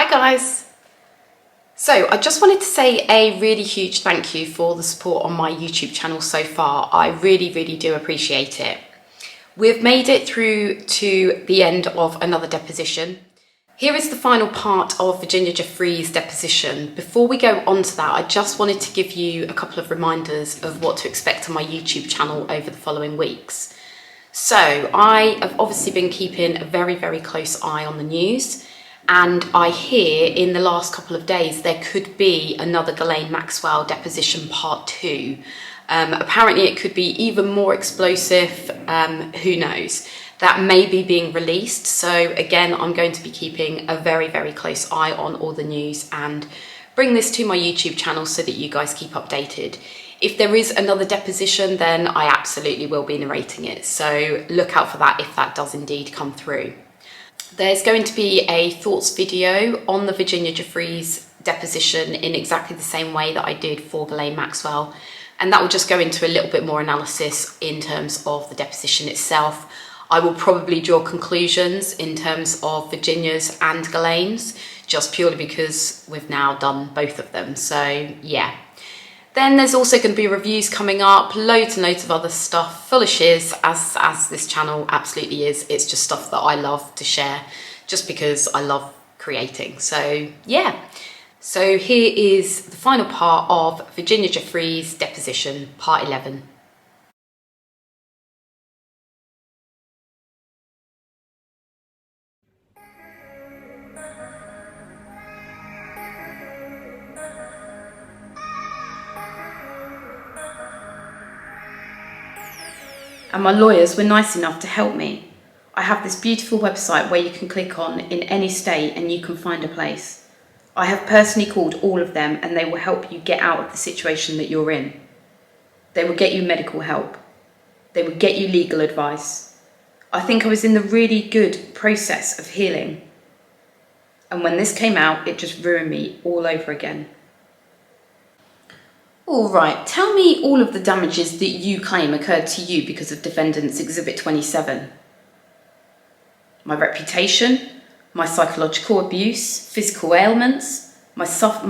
Hi guys! So I just wanted to say a really huge thank you for the support on my YouTube channel so far. I really do appreciate it. We've made it through to the end of another deposition. Here is the final part of Virginia Giuffre's deposition. Before we go on to that, I just wanted to give you a couple of reminders of what to expect on my YouTube channel over the following weeks. So I have obviously been keeping a very close eye on the news. And I hear in the last couple of days there could be another Ghislaine Maxwell deposition part 2. Apparently it could be even more explosive, who knows. That may be being released. So again, I'm going to be keeping a very close eye on all the news and bring this to my YouTube channel so that you guys keep updated. If there is another deposition, then I absolutely will be narrating it. So look out for that if that does indeed come through. There's going to be a thoughts video on the Virginia Giuffre's deposition in exactly the same way that I did for Ghislaine Maxwell. And that will just go into a little bit more analysis in terms of the deposition itself. I will probably draw conclusions in terms of Virginia's and Ghislaine's, just purely because we've now done both of them. So yeah. Then there's also going to be reviews coming up, loads and loads of other stuff, full of shiz, as this channel absolutely is. It's just stuff that I love to share, just because I love creating. So yeah. So here is the final part of Virginia Giuffre's deposition, part 11. And my lawyers were nice enough to help me. I have this beautiful website where you can click on in any state and you can find a place. I have personally called all of them and they will help you get out of the situation that you're in. They will get you medical help. They will get you legal advice. I think I was in the really good process of healing. And when this came out, it just ruined me all over again. All right, tell me all of the damages that you claim occurred to you because of Defendant's Exhibit 27. My reputation, my psychological abuse, physical ailments, my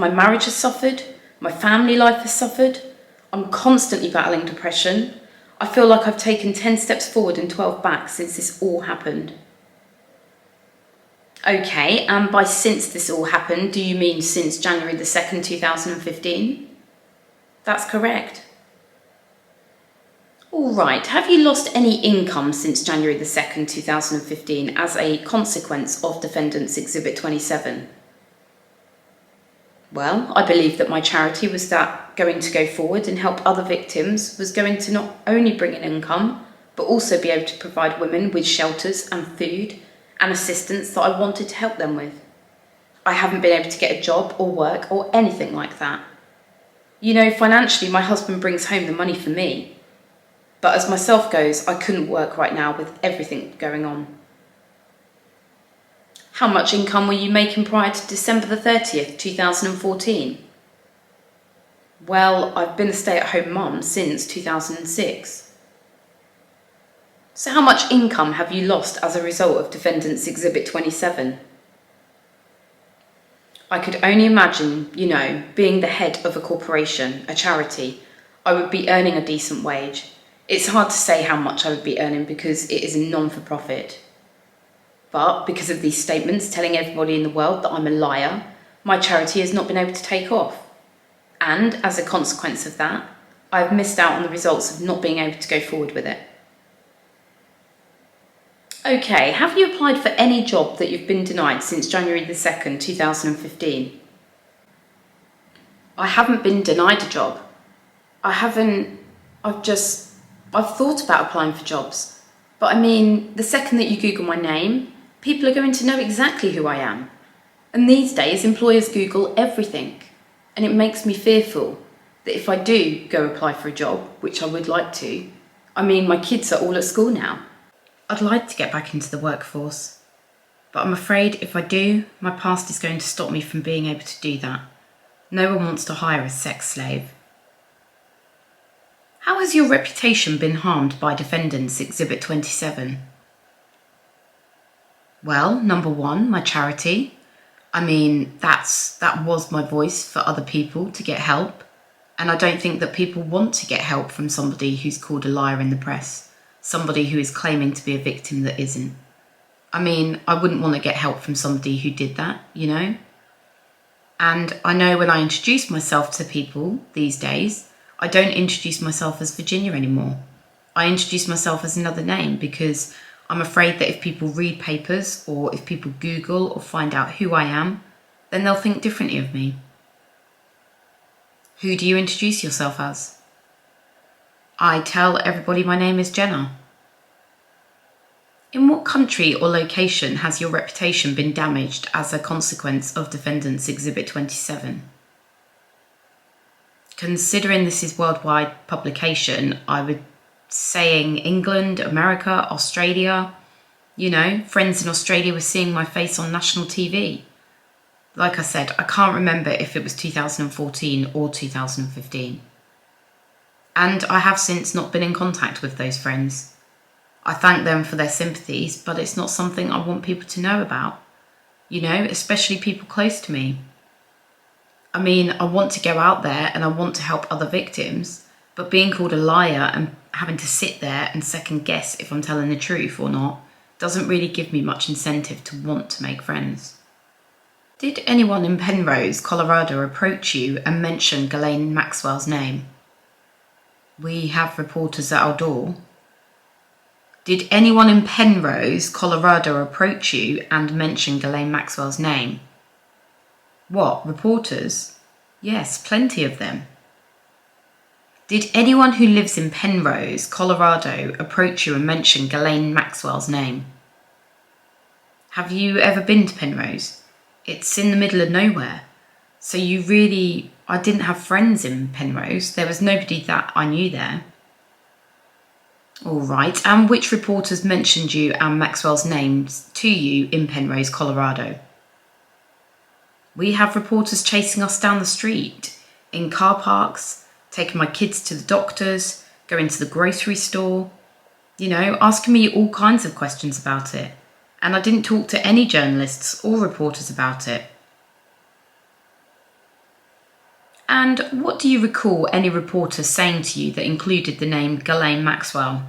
marriage has suffered, my family life has suffered, I'm constantly battling depression. I feel like I've taken 10 steps forward and 12 back since this all happened. Okay, and by since this all happened, do you mean since January the 2nd, 2015? That's correct. All right, have you lost any income since January the 2nd, 2015 as a consequence of Defendant's Exhibit 27? Well, I believe that my charity was going to go forward and help other victims, was going to not only bring in income, but also be able to provide women with shelters and food and assistance that I wanted to help them with. I haven't been able to get a job or work or anything like that. You know, financially, my husband brings home the money for me. But as myself goes, I couldn't work right now with everything going on. How much income were you making prior to December the 30th, 2014? Well, I've been a stay-at-home mum since 2006. So how much income have you lost as a result of Defendant's Exhibit 27? I could only imagine, you know, being the head of a corporation, a charity, I would be earning a decent wage. It's hard to say how much I would be earning because it is a non-for-profit. But because of these statements telling everybody in the world that I'm a liar, my charity has not been able to take off. And as a consequence of that, I've missed out on the results of not being able to go forward with it. Okay, have you applied for any job that you've been denied since January the 2nd, 2015? I haven't been denied a job. I've thought about applying for jobs. But I mean, the second that you Google my name, people are going to know exactly who I am. And these days, employers Google everything. And it makes me fearful that if I do go apply for a job, which I would like to, I mean, my kids are all at school now. I'd like to get back into the workforce, but I'm afraid if I do, my past is going to stop me from being able to do that. No one wants to hire a sex slave. How has your reputation been harmed by Defendant's Exhibit 27? Well, number one, my charity. I mean, that was my voice for other people to get help. And I don't think that people want to get help from somebody who's called a liar in the press, somebody who is claiming to be a victim that isn't. I mean, I wouldn't want to get help from somebody who did that, you know? And I know when I introduce myself to people these days, I don't introduce myself as Virginia anymore. I introduce myself as another name because I'm afraid that if people read papers or if people Google or find out who I am, then they'll think differently of me. Who do you introduce yourself as? I tell everybody my name is Jenna. In what country or location has your reputation been damaged as a consequence of Defendant's Exhibit 27? Considering this is worldwide publication, I would saying England, America, Australia. You know, friends in Australia were seeing my face on national TV. Like I said, I can't remember if it was 2014 or 2015. And I have since not been in contact with those friends. I thank them for their sympathies, but it's not something I want people to know about. You know, especially people close to me. I mean, I want to go out there and I want to help other victims, but being called a liar and having to sit there and second guess if I'm telling the truth or not doesn't really give me much incentive to want to make friends. Did anyone in Penrose, Colorado approach you and mention Ghislaine Maxwell's name? We have reporters at our door. Did anyone in Penrose, Colorado approach you and mention Ghislaine Maxwell's name? What, reporters? Yes, plenty of them. Did anyone who lives in Penrose, Colorado approach you and mention Ghislaine Maxwell's name? Have you ever been to Penrose? It's in the middle of nowhere. So I didn't have friends in Penrose. There was nobody that I knew there. All right, and which reporters mentioned you and Maxwell's names to you in Penrose, Colorado? We have reporters chasing us down the street, in car parks, taking my kids to the doctors, going to the grocery store, you know, asking me all kinds of questions about it. And I didn't talk to any journalists or reporters about it. And what do you recall any reporter saying to you that included the name Ghislaine Maxwell?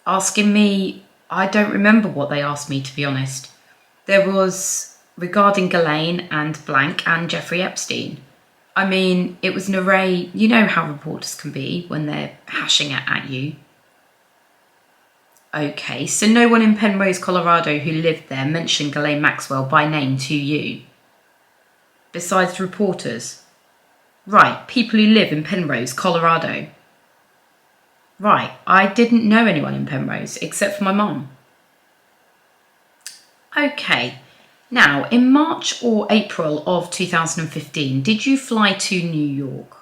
Asking me, I don't remember what they asked me, to be honest. There was regarding Ghislaine and blank and Jeffrey Epstein. I mean, it was narrate. You know how reporters can be when they're hashing it at you. Okay, so no one in Penrose, Colorado who lived there mentioned Ghislaine Maxwell by name to you? Besides reporters? Right, people who live in Penrose, Colorado. Right, I didn't know anyone in Penrose except for my mum. Okay, now in March or April of 2015, did you fly to New York?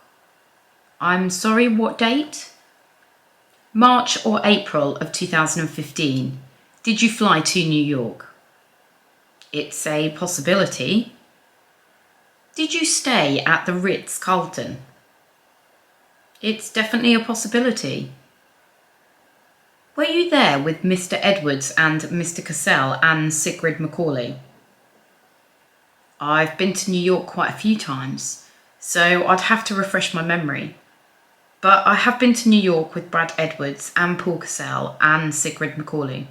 I'm sorry, what date? March or April of 2015, did you fly to New York? It's a possibility. Did you stay at the Ritz-Carlton? It's definitely a possibility. Were you there with Mr. Edwards and Mr. Cassell and Sigrid Macaulay? I've been to New York quite a few times, so I'd have to refresh my memory. But I have been to New York with Brad Edwards and Paul Cassell and Sigrid Macaulay.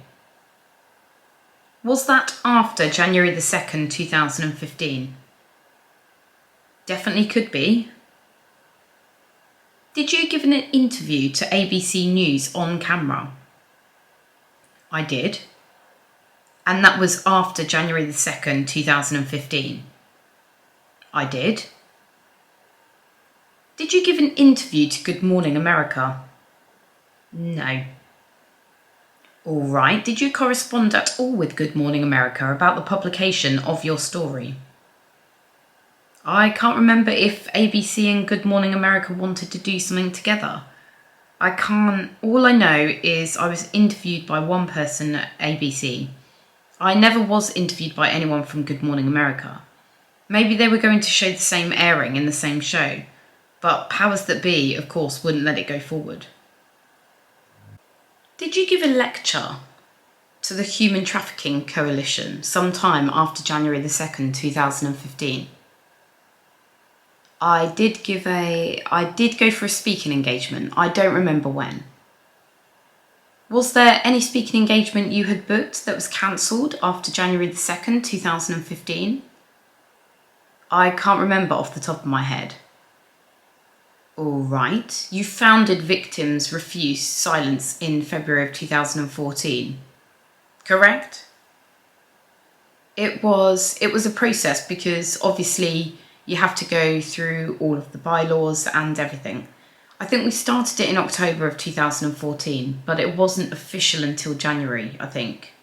Was that after January the 2nd, 2015? Definitely could be. Did you give an interview to ABC News on camera? I did. And that was after January the 2nd, 2015? I did. Did you give an interview to Good Morning America? No. All right, did you correspond at all with Good Morning America about the publication of your story? I can't remember if ABC and Good Morning America wanted to do something together. All I know is I was interviewed by one person at ABC. I never was interviewed by anyone from Good Morning America. Maybe they were going to show the same airing in the same show, but powers that be, of course, wouldn't let it go forward. Did you give a lecture? to the Human Trafficking Coalition sometime after January the 2nd, 2015. I did go for a speaking engagement. I don't remember when. Was there any speaking engagement you had booked that was cancelled after January the 2nd, 2015? I can't remember off the top of my head. All right. You founded Victims Refuse Silence in February of 2014. Correct? It was a process because obviously you have to go through all of the bylaws and everything. I think we started it in October of 2014, but it wasn't official until January, I think.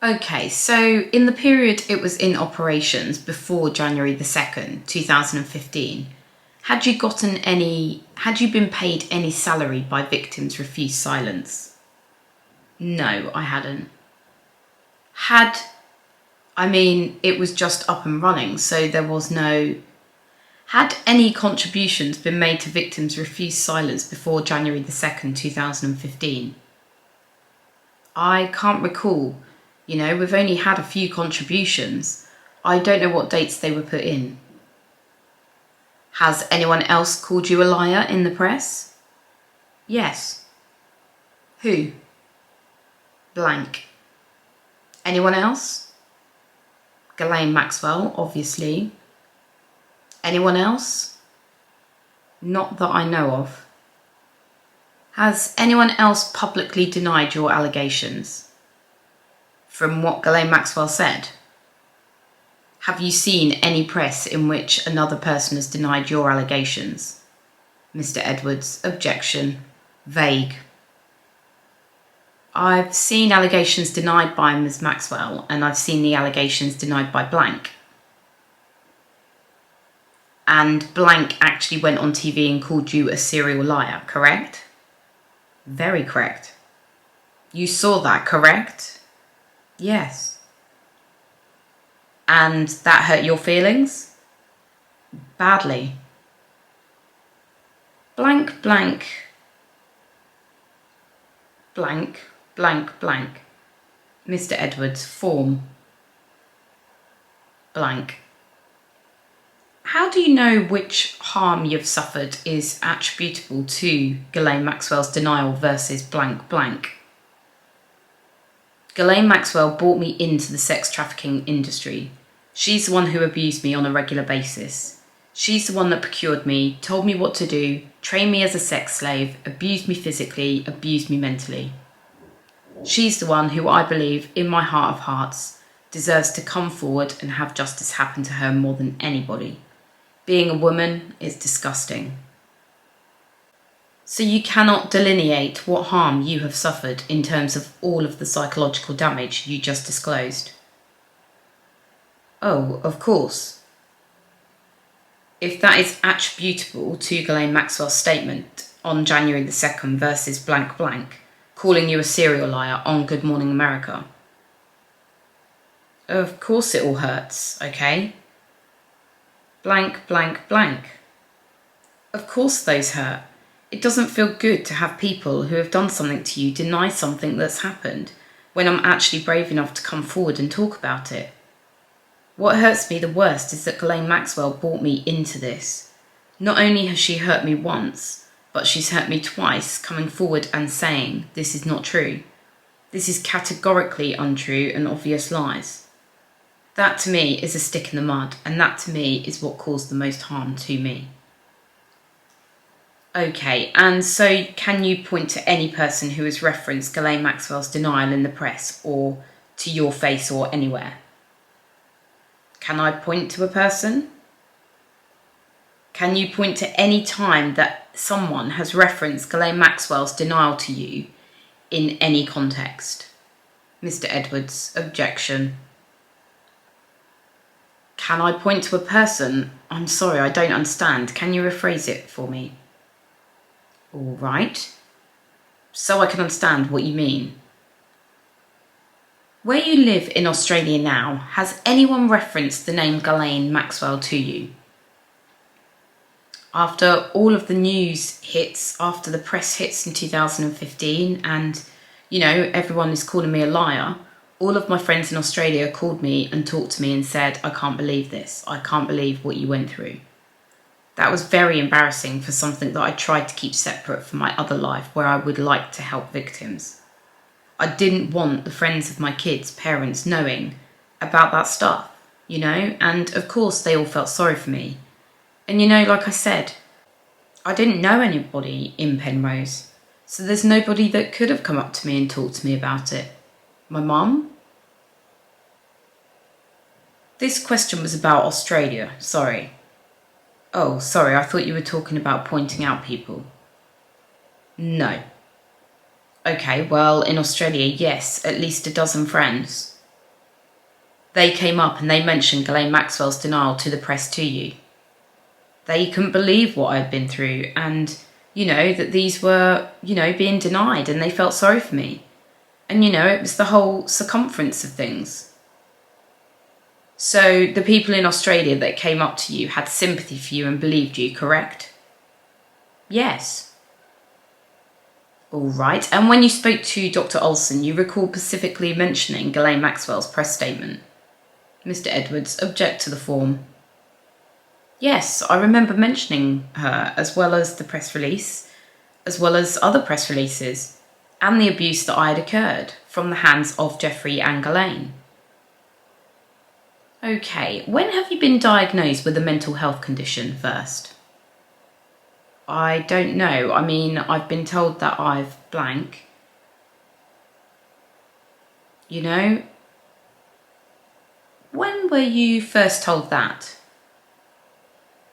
Okay, so in the period it was in operations before January the 2nd, 2015, had you been paid any salary by Victims Refuse Silence? No, I hadn't. It was just up and running, so there was no... Had any contributions been made to Victims Refuse Silence before January the 2nd, 2015? I can't recall. You know, we've only had a few contributions. I don't know what dates they were put in. Has anyone else called you a liar in the press? Yes. Who? Blank. Anyone else? Ghislaine Maxwell, obviously. Anyone else? Not that I know of. Has anyone else publicly denied your allegations? From what Ghislaine Maxwell said? Have you seen any press in which another person has denied your allegations? Mr. Edwards, objection. Vague. I've seen allegations denied by Ms. Maxwell, and I've seen the allegations denied by blank. And blank actually went on TV and called you a serial liar, correct? Very correct. You saw that, correct? Yes. And that hurt your feelings? Badly. Blank, blank. Blank, blank, blank. Mr. Edwards, form. Blank. How do you know which harm you've suffered is attributable to Ghislaine Maxwell's denial versus blank, blank? Ghislaine Maxwell brought me into the sex trafficking industry. She's the one who abused me on a regular basis. She's the one that procured me, told me what to do, trained me as a sex slave, abused me physically, abused me mentally. She's the one who I believe, in my heart of hearts, deserves to come forward and have justice happen to her more than anybody. Being a woman is disgusting. So you cannot delineate what harm you have suffered in terms of all of the psychological damage you just disclosed? Oh, of course. If that is attributable to Ghislaine Maxwell's statement on January the 2nd versus blank blank, calling you a serial liar on Good Morning America. Of course it all hurts, okay? Blank, blank, blank. Of course those hurt. It doesn't feel good to have people who have done something to you deny something that's happened when I'm actually brave enough to come forward and talk about it. What hurts me the worst is that Ghislaine Maxwell brought me into this. Not only has she hurt me once, but she's hurt me twice, coming forward and saying this is not true. This is categorically untrue and obvious lies. That to me is a stick in the mud, and that to me is what caused the most harm to me. Okay, and so can you point to any person who has referenced Ghislaine Maxwell's denial in the press or to your face or anywhere? Can I point to a person? Can you point to any time that someone has referenced Ghislaine Maxwell's denial to you in any context? Mr. Edwards, objection. Can I point to a person? I'm sorry, I don't understand. Can you rephrase it for me? All right. So I can understand what you mean. Where you live in Australia now, has anyone referenced the name Ghislaine Maxwell to you? After all of the news hits, after the press hits in 2015, and everyone is calling me a liar. All of my friends in Australia called me and talked to me and said, I can't believe this. I can't believe what you went through. That was very embarrassing for something that I tried to keep separate from my other life where I would like to help victims. I didn't want the friends of my kids' parents knowing about that stuff, and of course they all felt sorry for me. And like I said, I didn't know anybody in Penrose, so there's nobody that could have come up to me and talked to me about it. My mum? This question was about Australia, sorry. Oh, sorry, I thought you were talking about pointing out people. No. Okay, well, in Australia, yes, at least a dozen friends. They came up and they mentioned Ghislaine Maxwell's denial to the press to you. They couldn't believe what I'd been through and, that these were, being denied and they felt sorry for me. And, it was the whole circumference of things. So the people in Australia that came up to you had sympathy for you and believed you, correct? Yes. All right. And when you spoke to Dr. Olsen, you recall specifically mentioning Ghislaine Maxwell's press statement. Mr. Edwards, object to the form. Yes, I remember mentioning her, as well as the press release, as well as other press releases, and the abuse that I had occurred from the hands of Giuffre and Ghislaine. Okay, when have you been diagnosed with a mental health condition first? I don't know. I mean, I've been told that I've blank. When were you first told that?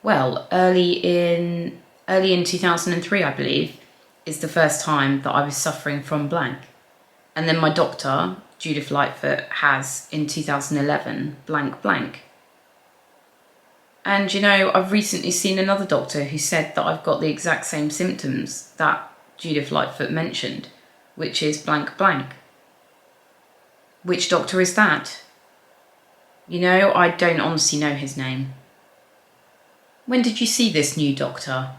Well, early in 2003, I believe, is the first time that I was suffering from blank. And then my doctor, Judith Lightfoot, has in 2011, blank blank. And I've recently seen another doctor who said that I've got the exact same symptoms that Judith Lightfoot mentioned, which is blank blank. Which doctor is that? I don't honestly know his name. When did you see this new doctor?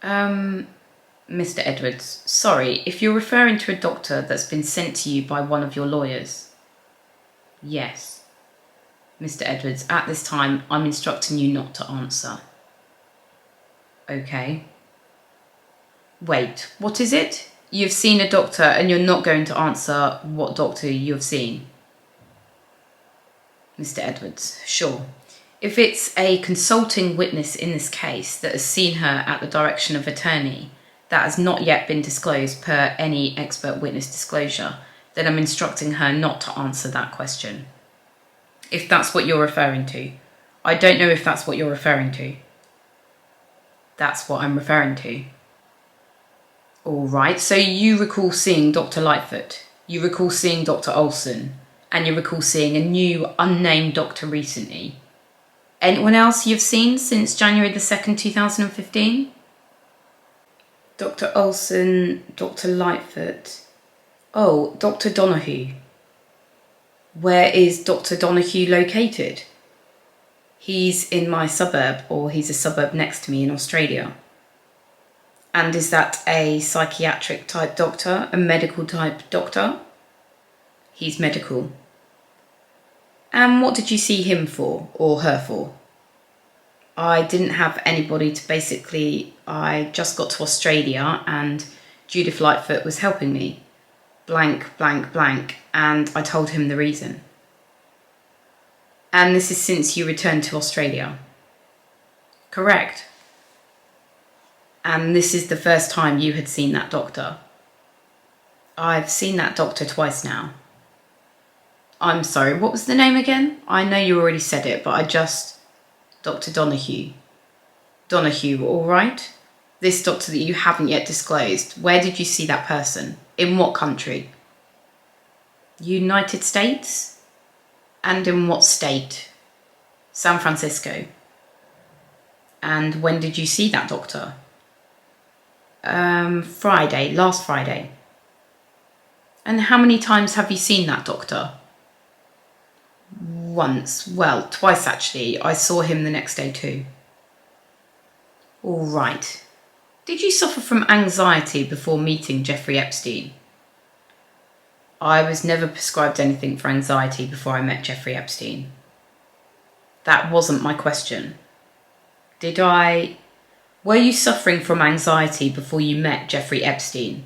Mr. Edwards, sorry, if you're referring to a doctor that's been sent to you by one of your lawyers. Yes. Mr. Edwards, at this time, I'm instructing you not to answer. Okay. Wait, what is it? You've seen a doctor and you're not going to answer what doctor you've seen. Mr. Edwards, sure. If it's a consulting witness in this case that has seen her at the direction of attorney that has not yet been disclosed per any expert witness disclosure, then I'm instructing her not to answer that question. If that's what you're referring to. I don't know if that's what you're referring to. That's what I'm referring to. All right, so you recall seeing Dr. Lightfoot, you recall seeing Dr. Olsen, and you recall seeing a new unnamed doctor recently. Anyone else you've seen since January the 2nd, 2015? Dr. Olsen, Dr. Lightfoot. Oh, Dr. Donahue. Where is Dr. Donahue located? He's in my suburb, or he's a suburb next to me in Australia. And is that a psychiatric type doctor, a medical type doctor? He's medical. And what did you see him for, or her for? I didn't have anybody to I just got to Australia and Judith Lightfoot was helping me. Blank, blank, blank. And I told him the reason. And this is since you returned to Australia. Correct. And this is the first time you had seen that doctor. I've seen that doctor twice now. I'm sorry, what was the name again? I know you already said it, but Dr. Donahue. Donahue, all right? This doctor that you haven't yet disclosed, where did you see that person? In what country? United States? And in what state? San Francisco. And when did you see that doctor? Last Friday. And how many times have you seen that doctor? Once, well, twice actually. I saw him the next day too. All right. Did you suffer from anxiety before meeting Jeffrey Epstein? I was never prescribed anything for anxiety before I met Jeffrey Epstein. That wasn't my question. Were you suffering from anxiety before you met Jeffrey Epstein?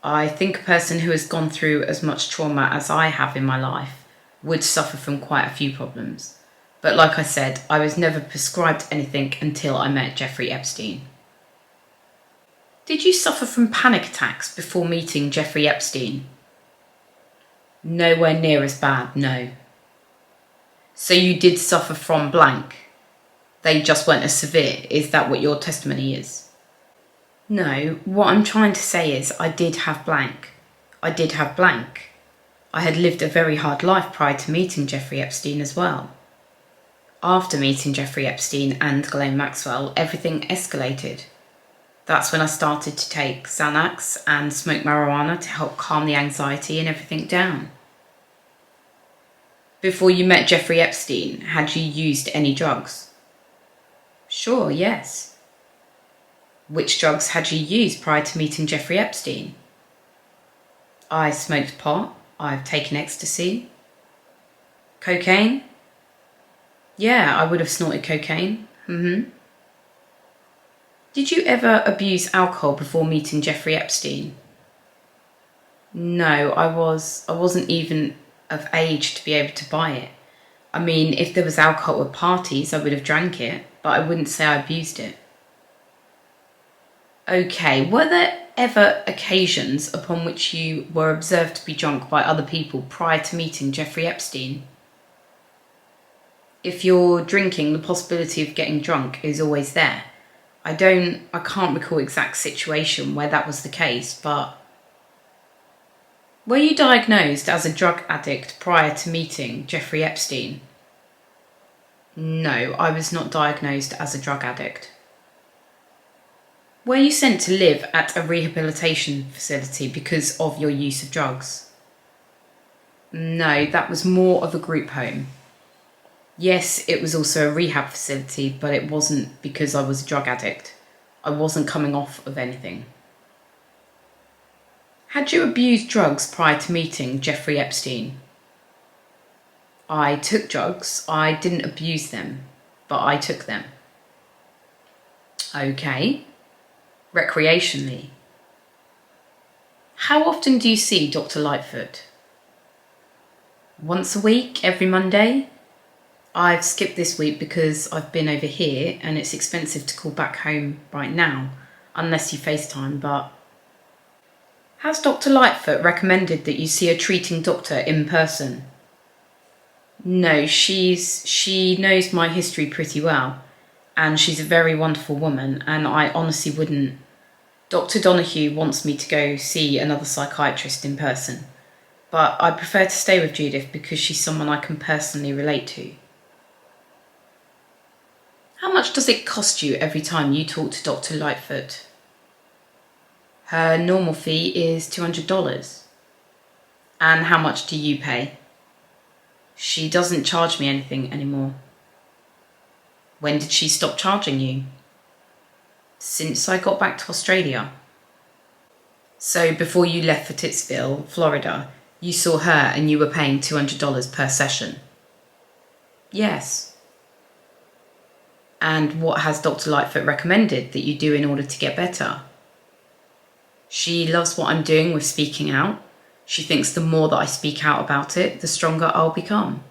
I think a person who has gone through as much trauma as I have in my life would suffer from quite a few problems. But like I said, I was never prescribed anything until I met Jeffrey Epstein. Did you suffer from panic attacks before meeting Jeffrey Epstein? Nowhere near as bad, no. So you did suffer from blank. They just weren't as severe. Is that what your testimony is? No, what I'm trying to say is I did have blank. I did have blank. I had lived a very hard life prior to meeting Jeffrey Epstein as well. After meeting Jeffrey Epstein and Ghislaine Maxwell, everything escalated. That's when I started to take Xanax and smoke marijuana to help calm the anxiety and everything down. Before you met Jeffrey Epstein, had you used any drugs? Sure, yes. Which drugs had you used prior to meeting Jeffrey Epstein? I smoked pot. I've taken ecstasy. Cocaine? Yeah, I would have snorted cocaine. Did you ever abuse alcohol before meeting Jeffrey Epstein? No, I wasn't even of age to be able to buy it. I mean, if there was alcohol at parties, I would have drank it, but I wouldn't say I abused it. Okay, were there ever occasions upon which you were observed to be drunk by other people prior to meeting Jeffrey Epstein? If you're drinking, the possibility of getting drunk is always there. I can't recall exact situation where that was the case, but... Were you diagnosed as a drug addict prior to meeting Jeffrey Epstein? No, I was not diagnosed as a drug addict. Were you sent to live at a rehabilitation facility because of your use of drugs? No, that was more of a group home. Yes, it was also a rehab facility, but it wasn't because I was a drug addict. I wasn't coming off of anything. Had you abused drugs prior to meeting Jeffrey Epstein? I took drugs. I didn't abuse them, but I took them. Okay. Recreationally. How often do you see Dr. Lightfoot? Once a week, every Monday? I've skipped this week because I've been over here and it's expensive to call back home right now, unless you FaceTime, but... Has Dr. Lightfoot recommended that you see a treating doctor in person? No, she knows my history pretty well, and she's a very wonderful woman, and I honestly wouldn't... Dr. Donahue wants me to go see another psychiatrist in person, but I prefer to stay with Judith because she's someone I can personally relate to. How much does it cost you every time you talk to Dr. Lightfoot? Her normal fee is $200. And how much do you pay? She doesn't charge me anything anymore. When did she stop charging you? Since I got back to Australia. So before you left for Titsville, Florida, you saw her and you were paying $200 per session? Yes. And what has Dr. Lightfoot recommended that you do in order to get better? She loves what I'm doing with speaking out. She thinks the more that I speak out about it, the stronger I'll become.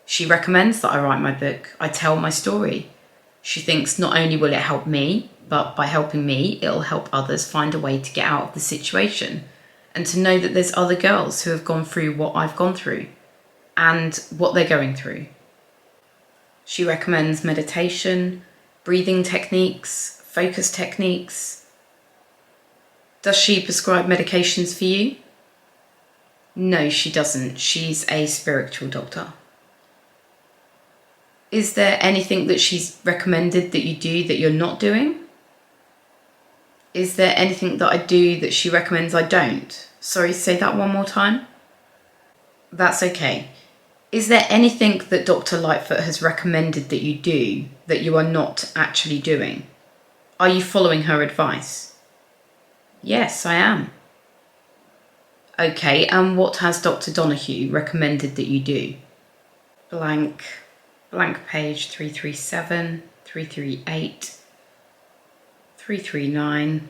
She recommends that I write my book. I tell my story. She thinks not only will it help me, but by helping me, it'll help others find a way to get out of the situation and to know that there's other girls who have gone through what I've gone through and what they're going through. She recommends meditation, breathing techniques, focus techniques. Does she prescribe medications for you? No, she doesn't. She's a spiritual doctor. Is there anything that she's recommended that you do that you're not doing? Is there anything that I do that she recommends I don't? Sorry, say that one more time. That's okay. Is there anything that Dr. Lightfoot has recommended that you do that you are not actually doing? Are you following her advice? Yes, I am. Okay, and what has Dr. Donahue recommended that you do? Blank page 337, 338, 339.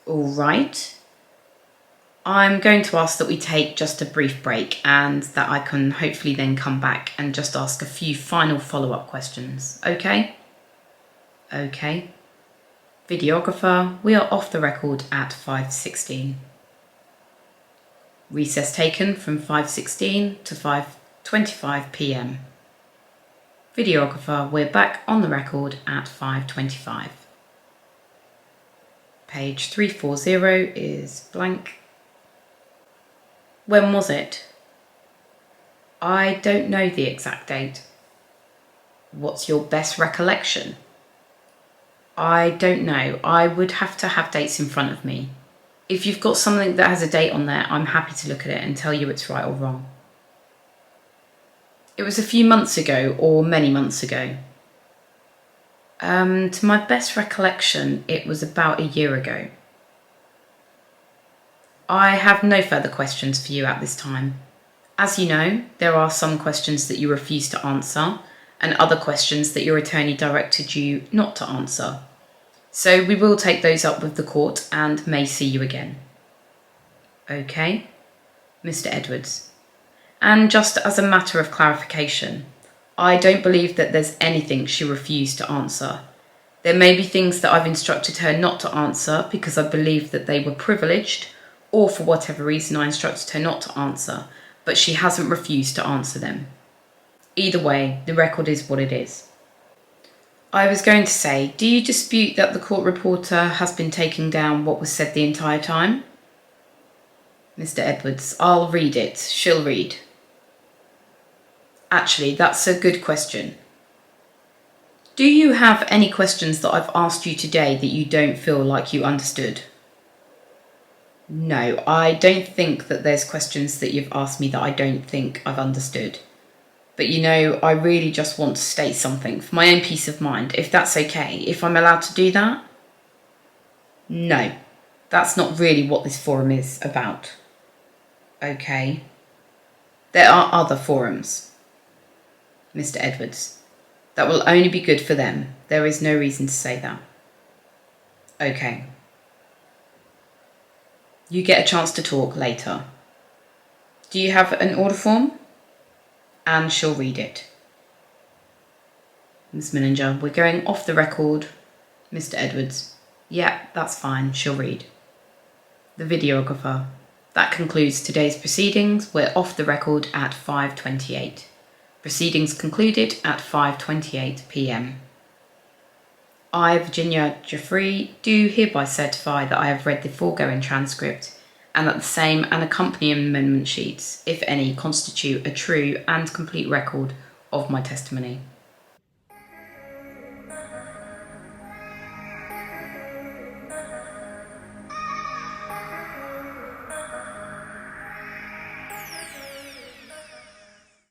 All right. I'm going to ask that we take just a brief break and that I can hopefully then come back and just ask a few final follow-up questions. Okay? Okay. Videographer, we are off the record at 5:16. Recess taken from 5:16 to 5:25 p.m. Videographer, we're back on the record at 5:25. Page 340 is blank. When was it? I don't know the exact date. What's your best recollection? I don't know. I would have to have dates in front of me. If you've got something that has a date on there, I'm happy to look at it and tell you it's right or wrong. It was a few months ago or many months ago. To my best recollection, it was about a year ago. I have no further questions for you at this time. As you know, there are some questions that you refuse to answer and other questions that your attorney directed you not to answer. So we will take those up with the court and may see you again. Okay, Mr. Edwards. And just as a matter of clarification, I don't believe that there's anything she refused to answer. There may be things that I've instructed her not to answer because I believe that they were privileged, or for whatever reason I instructed her not to answer, but she hasn't refused to answer them. Either way, the record is what it is. I was going to say, do you dispute that the court reporter has been taking down what was said the entire time? Mr. Edwards, I'll read it. She'll read. Actually, that's a good question. Do you have any questions that I've asked you today that you don't feel like you understood? No, I don't think that there's questions that you've asked me that I don't think I've understood. But you know, I really just want to state something for my own peace of mind, if that's okay, if I'm allowed to do that? No, that's not really what this forum is about. Okay. There are other forums. Mr. Edwards, that will only be good for them. There is no reason to say that. Okay. You get a chance to talk later. Do you have an order form? And she'll read it. Ms. Millinger, we're going off the record. Mr. Edwards, yeah, that's fine, she'll read. The videographer, that concludes today's proceedings. We're off the record at 5:28. Proceedings concluded at 5:28 p.m. I, Virginia Giuffre, do hereby certify that I have read the foregoing transcript and that the same and accompanying amendment sheets, if any, constitute a true and complete record of my testimony.